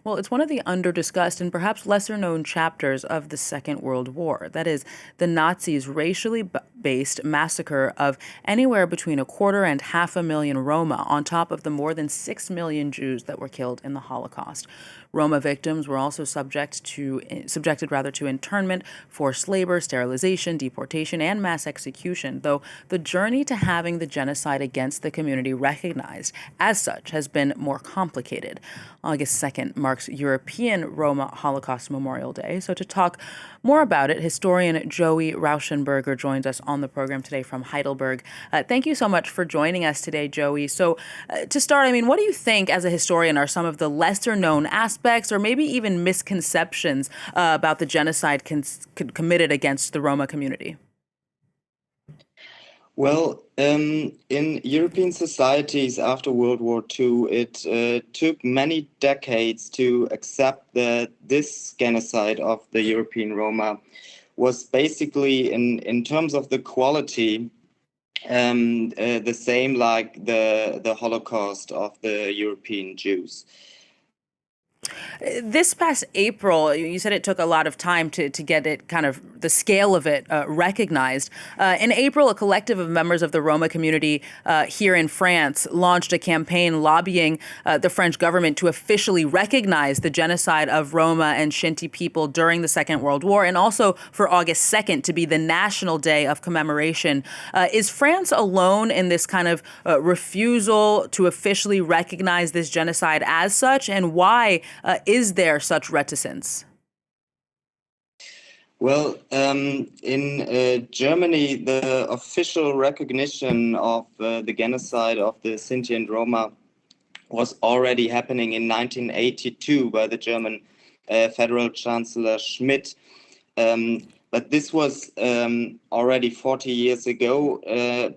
Well, it's one of the under-discussed and perhaps lesser-known chapters of the Second World War. That is, the Nazis' racially-based massacre of anywhere between 250,000 and 500,000 Roma, on top of the more than 6 million Jews that were killed in the Holocaust. Roma victims were also subjected to internment, forced labor, sterilization, deportation, and mass execution, though the journey to having the genocide against the community recognized as such has been more complicated. August 2nd marks European Roma Holocaust Memorial Day. So to talk more about it, historian Joey Rauschenberger joins us on the program today from Heidelberg. Thank you so much for joining us today, Joey. So to start, what do you think as a historian are some of the lesser known aspects or maybe even misconceptions about the genocide committed against the Roma community? Well, in European societies after World War II, it took many decades to accept that this genocide of the European Roma was basically, in terms of the quality, the same like the Holocaust of the European Jews. This past April, you said it took a lot of time to get it kind of the scale of it recognized. In April, a collective of members of the Roma community here in France launched a campaign lobbying the French government to officially recognize the genocide of Roma and Shinti people during the Second World War, and also for August 2nd to be the National Day of Commemoration. Is France alone in this kind of refusal to officially recognize this genocide as such, and why is there such reticence? Well, in Germany, the official recognition of the genocide of the Sinti and Roma was already happening in 1982 by the German Federal Chancellor Schmidt. But this was already 40 years ago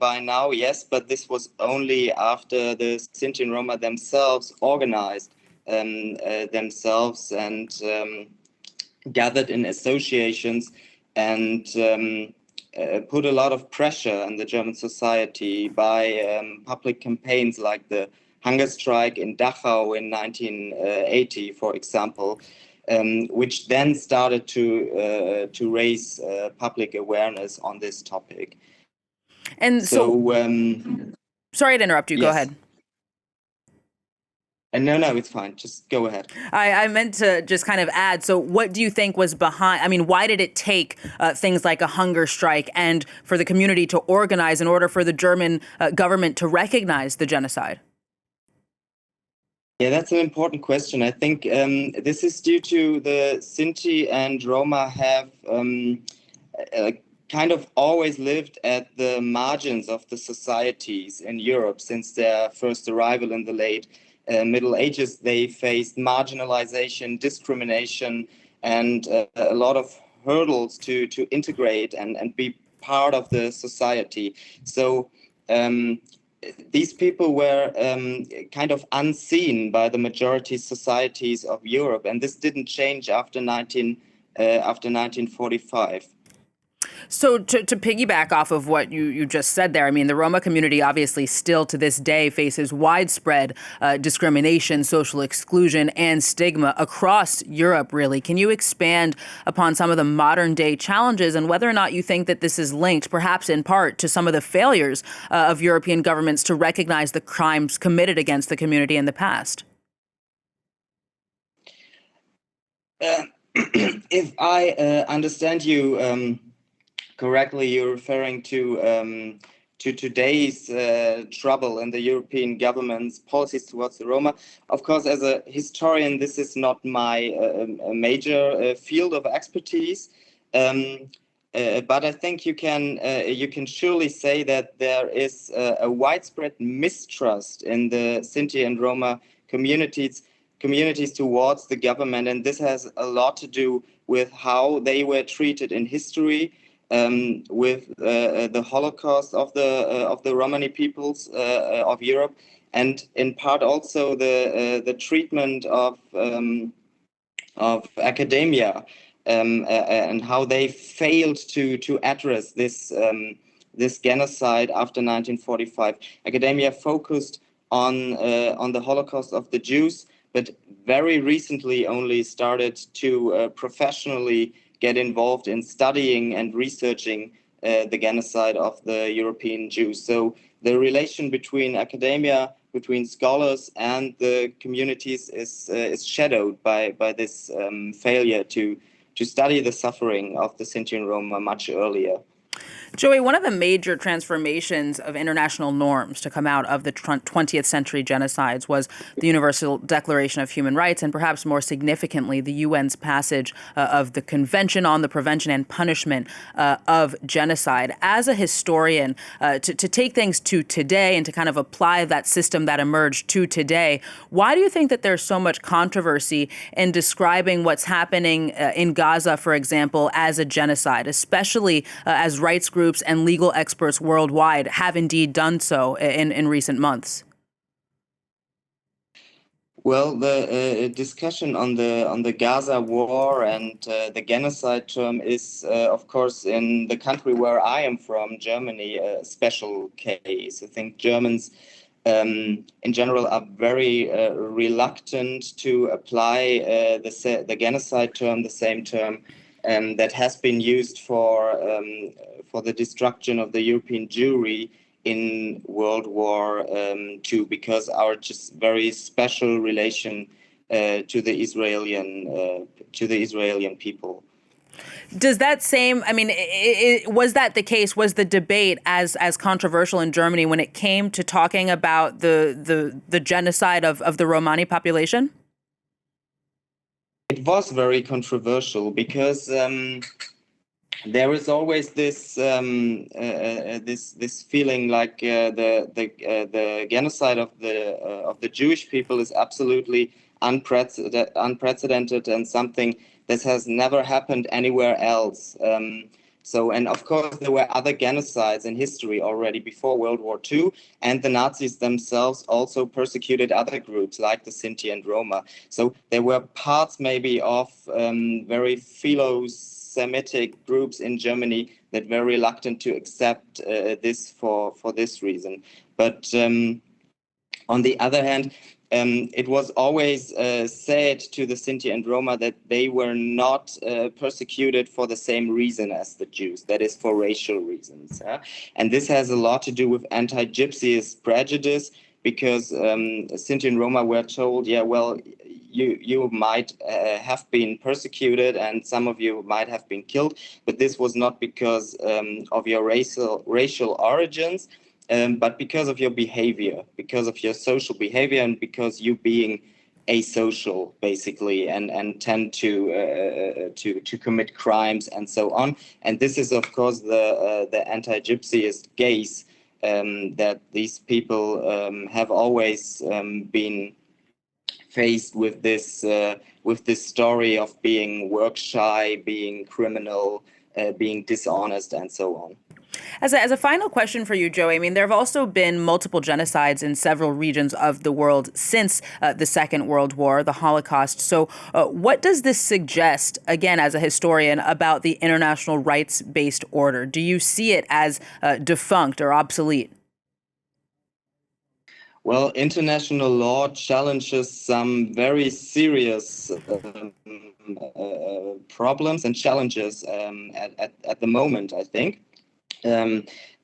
by now, yes, but this was only after the Sinti and Roma themselves organized themselves and gathered in associations and put a lot of pressure on the German society by public campaigns like the hunger strike in Dachau in 1980, for example, which then started to raise public awareness on this topic. And so sorry to interrupt you. Yes. Go ahead. No, it's fine. Just go ahead. I meant to just kind of add, so what do you think was behind, why did it take things like a hunger strike and for the community to organize in order for the German government to recognize the genocide? Yeah, that's an important question. I think this is due to the Sinti and Roma have kind of always lived at the margins of the societies in Europe since their first arrival in the late Middle Ages. They faced marginalization, discrimination, and a lot of hurdles to integrate and be part of the society. So these people were kind of unseen by the majority societies of Europe, and this didn't change after 1945. So to piggyback off of what you just said there, the Roma community obviously still to this day faces widespread discrimination, social exclusion, and stigma across Europe, really. Can you expand upon some of the modern day challenges and whether or not you think that this is linked, perhaps in part, to some of the failures of European governments to recognize the crimes committed against the community in the past? If I understand you correctly, you're referring to today's trouble in the European government's policies towards the Roma. Of course, as a historian, this is not my major field of expertise, but I think you can surely say that there is a widespread mistrust in the Sinti and Roma communities towards the government, and this has a lot to do with how they were treated in history. With the Holocaust of the Romani peoples of Europe, and in part also the treatment of academia and how they failed to address this genocide after 1945. Academia focused on the Holocaust of the Jews, but very recently only started to professionally get involved in studying and researching the genocide of the European Jews. So the relation between academia, between scholars and the communities is shadowed by this failure to study the suffering of the Sinti and Roma much earlier. Joey, one of the major transformations of international norms to come out of the 20th century genocides was the Universal Declaration of Human Rights, and perhaps more significantly, the UN's passage of the Convention on the Prevention and Punishment of Genocide. As a historian, to take things to today and to kind of apply that system that emerged to today, why do you think that there's so much controversy in describing what's happening in Gaza, for example, as a genocide, especially as rights groups and legal experts worldwide have indeed done so in recent months? Well, the discussion on the Gaza war and the genocide term is, of course, in the country where I am from, Germany, a special case. I think Germans, in general, are very reluctant to apply the genocide term, the same term that has been used for the destruction of the European Jewry in World War II, because our just very special relation to the Israeli people. Does that same, I mean, was that the case? Was the debate as controversial in Germany when it came to talking about the genocide of the Romani population? It was very controversial because there is always this this feeling like the genocide of the Jewish people is absolutely unprecedented and something that has never happened anywhere else. And of course, there were other genocides in history already before World War II, and the Nazis themselves also persecuted other groups like the Sinti and Roma. So there were parts maybe of very Semitic groups in Germany that were reluctant to accept this for this reason. But on the other hand, it was always said to the Sinti and Roma that they were not persecuted for the same reason as the Jews, that is, for racial reasons. And this has a lot to do with anti-Gypsyist prejudice, because Sinti and Roma were told, yeah, well, you might have been persecuted and some of you might have been killed, but this was not because of your racial origins, but because of your behavior, because of your social behavior, and because you being asocial, basically, and tend to commit crimes and so on. And this is, of course, the anti-Gypsyist gaze that these people have always been faced with this story of being work shy, being criminal, being dishonest, and so on. As a final question for you, Joey, I mean, there have also been multiple genocides in several regions of the world since the Second World War, the Holocaust. So what does this suggest, again, as a historian, about the international rights-based order? Do you see it as defunct or obsolete? Well, international law challenges some very serious problems and challenges at the moment, I think.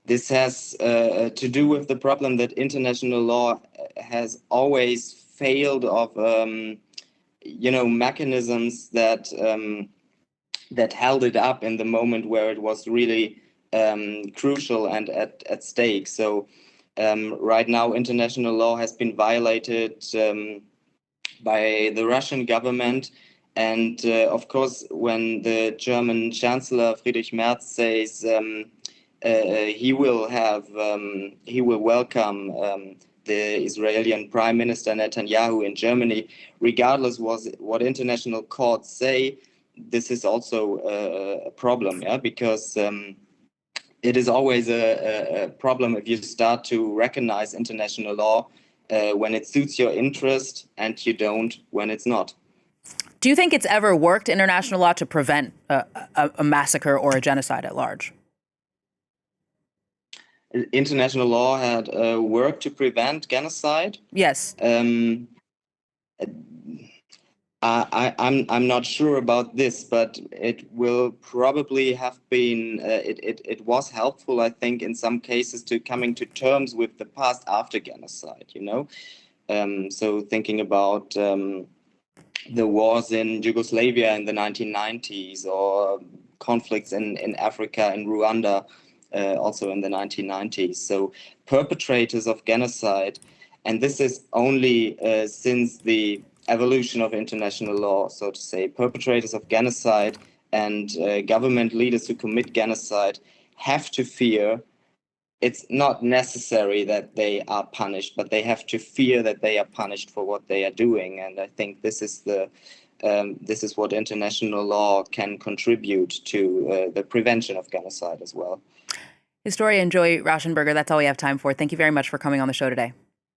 This has to do with the problem that international law has always failed of, mechanisms that that held it up in the moment where it was really crucial and at stake. So right now, international law has been violated by the Russian government. And of course, when the German Chancellor Friedrich Merz says he will welcome the Israeli Prime Minister Netanyahu in Germany, regardless what international courts say, this is also a problem, yeah, because it is always a problem if you start to recognize international law when it suits your interest and you don't when it's not. Do you think it's ever worked, international law, to prevent a massacre or a genocide at large? International law had worked to prevent genocide. Yes. I'm not sure about this, but it will probably have been it was helpful, I think, in some cases to coming to terms with the past after genocide. So thinking about the wars in Yugoslavia in the 1990s, or conflicts in Africa, in Rwanda, also in the 1990s. So perpetrators of genocide, and this is only since the evolution of international law, so to say, perpetrators of genocide and government leaders who commit genocide have to fear. It's not necessary that they are punished, but they have to fear that they are punished for what they are doing. And I think this is what international law can contribute to the prevention of genocide as well. Historian Joey Rauschenberger, that's all we have time for. Thank you very much for coming on the show today.